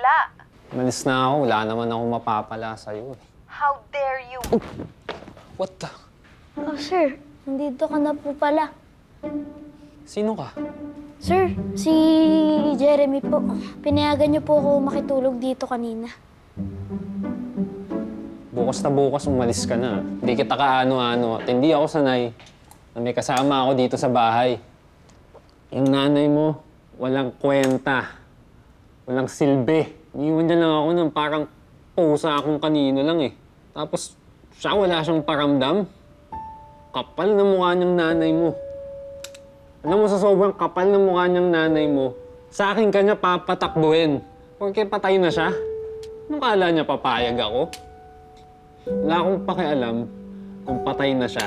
bigla? Malis na ako. Wala naman ako mapapala sa'yo. How dare you? Oh! What the? Oh, sir. Nandito ka na po pala. Sino ka? Sir, si Jeremy po. Pinayagan niyo po ako makitulog dito kanina. Bukas na bukas umalis ka na. Hindi kita kaano-ano at hindi ako sanay na may kasama ako dito sa bahay. Yung nanay mo, walang kwenta. Walang silbi. Iniwan niya lang ako ng parang pusa akong kanino lang eh. Tapos siya wala siyang paramdam. Kapal na mukha niyang nanay mo. Alam mo, sa sobrang kapal na mukha niyang nanay mo, sa akin ka niya papatakbuhin. Porque patay na siya. Anong kala niya papayag ako? Wala akong pakialam kung patay na siya.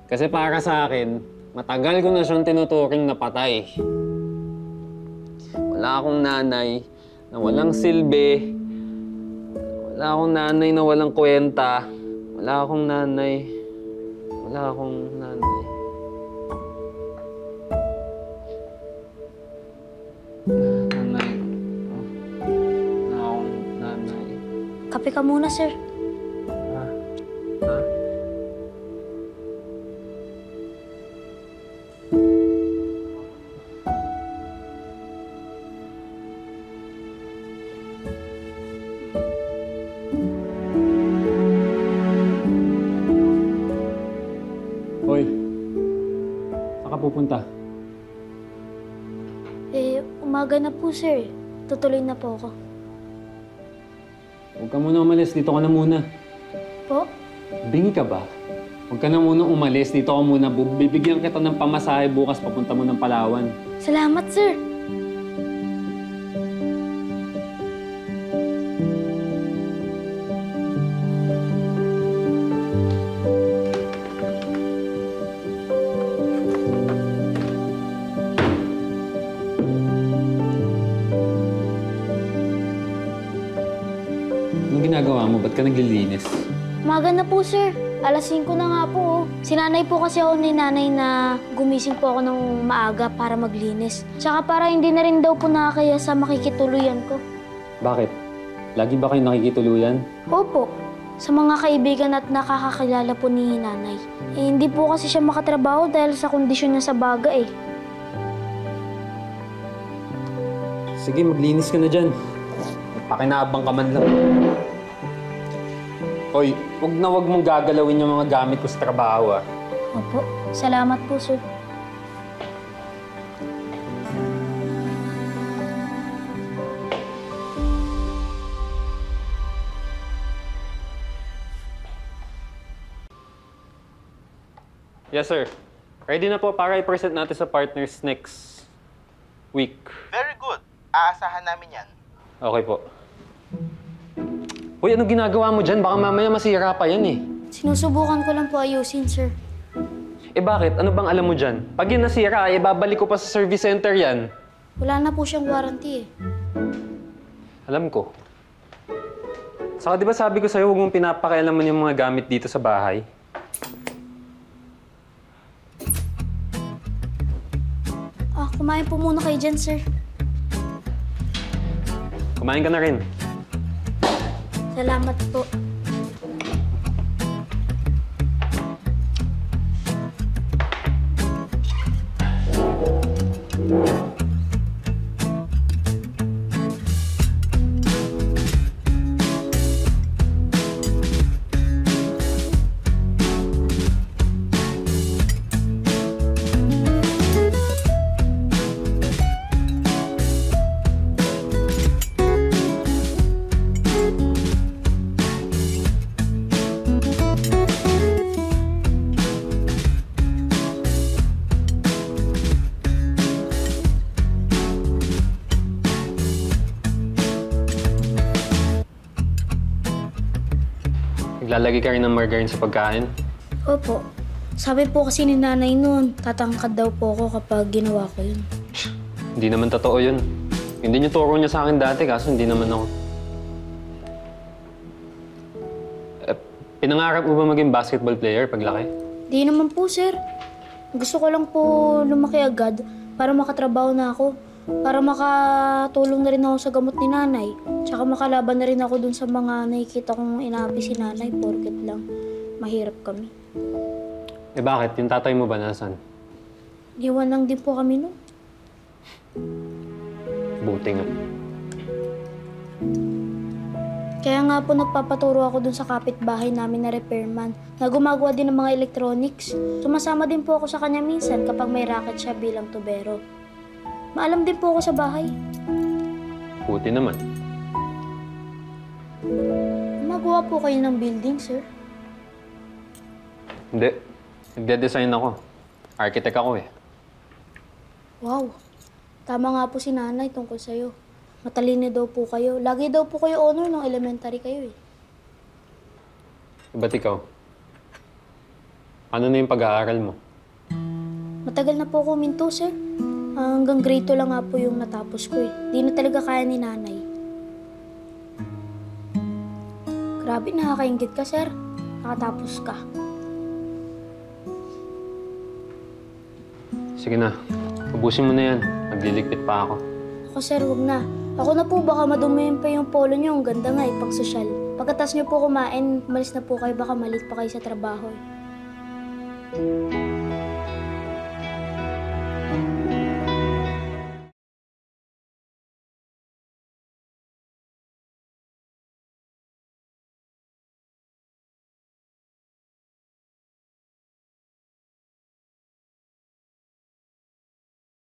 Kasi para sa akin, matagal ko na siyang tinuturing na patay. Wala akong nanay na walang silbi. Wala akong nanay na walang kwenta. Wala akong nanay. Wala akong nanay. Nanay. Wala akong nanay. Kape ka muna, sir. Ha? Hoy, saan ka pupunta? Umaga na po, sir. Tutuloy na po ako. Huwag ka muna umalis. Dito ka na muna. Po? Bingi ka ba? Huwag ka na muna umalis. Dito ka muna. Bibigyan kita ng pamasahe bukas papunta mo ng Palawan. Salamat, sir. Anong ginagawa mo? Ba't ka naglilinis? Umaga na po, sir. Alas 5 na nga po. Sinanay po kasi ako ni nanay na gumising po ako ng maaga para maglinis. Tsaka para hindi na rin daw po nakakaya sa makikituluyan ko. Bakit? Lagi ba kayo nakikituluyan? Opo. Sa mga kaibigan at nakakakilala po ni nanay. Hindi po kasi siya makatrabaho dahil sa kondisyon niya sa baga eh. Sige, maglinis ka na dyan. Pakinabang ka man lang. Hoy, wag mong gagalawin yung mga gamit ko sa trabaho, ah. Opo. Salamat po, sir. Yes, sir. Ready na po para i-present natin sa partners next week. Very good. Aasahan namin yan. Okay po. Hoy, ano ginagawa mo dyan? Baka mamaya masira pa yan eh. Sinusubukan ko lang po ayusin, sir. Eh bakit? Ano bang alam mo dyan? Pag yun nasira, eh babalik ko pa sa service center yan. Wala na po siyang warranty eh. Alam ko. Saka di ba sabi ko sa'yo, huwag mong pinapakialaman yung mga gamit dito sa bahay? Kumain po muna kayo dyan, sir. Kumain ka na rin. Salamat po. Naglalagay ka rin ng margarine sa pagkain? Opo. Sabi po kasi ni nanay noon, tatangkad daw po ako kapag ginawa ko yun. Hindi naman totoo yun. Hindi niyo turo niya sa akin dati, kaso hindi naman ako. Pinangarap mo ba maging basketball player paglaki? Di naman po, sir. Gusto ko lang po lumaki agad para makatrabaho na ako. Para makatulong na rin ako sa gamot ni nanay. Tsaka makalaban na rin ako dun sa mga nakikita kong inaapi si nanay porket lang mahirap kami. Eh bakit? Yung tatay mo ba nasan? Iwan lang din po kami nun. Buti nga. Kaya nga po nagpapaturo ako dun sa kapitbahay namin na repairman na gumagawa din ng mga electronics. Sumasama din po ako sa kanya minsan kapag may racket siya bilang tubero. Maalam din po ako sa bahay. Buti naman. Gumagawa po kayo ng building, sir. Hindi. Nagde-design ako. Architect ako eh. Wow. Tama nga po si nanay tungkol sa'yo. Matalino daw po kayo. Lagi daw po kayo honor nung elementary kayo eh. Ba't ikaw? Ano na yung pag-aaral mo? Matagal na po ako minto, sir. Hanggang grade 2 lang nga po yung natapos ko eh. Di na talaga kaya ni nanay. Grabe, nakakaingit ka, sir. Nakatapos ka. Sige na. Ubusin mo na yan. Nagliligpit pa ako. Ako, sir, wag na. Ako na po, baka madumihin pa yung polo niyo. Ang ganda nga eh, pag sosyal. Pagkatas niyo po kumain, umalis na po kayo. Baka malit pa kayo sa trabaho eh.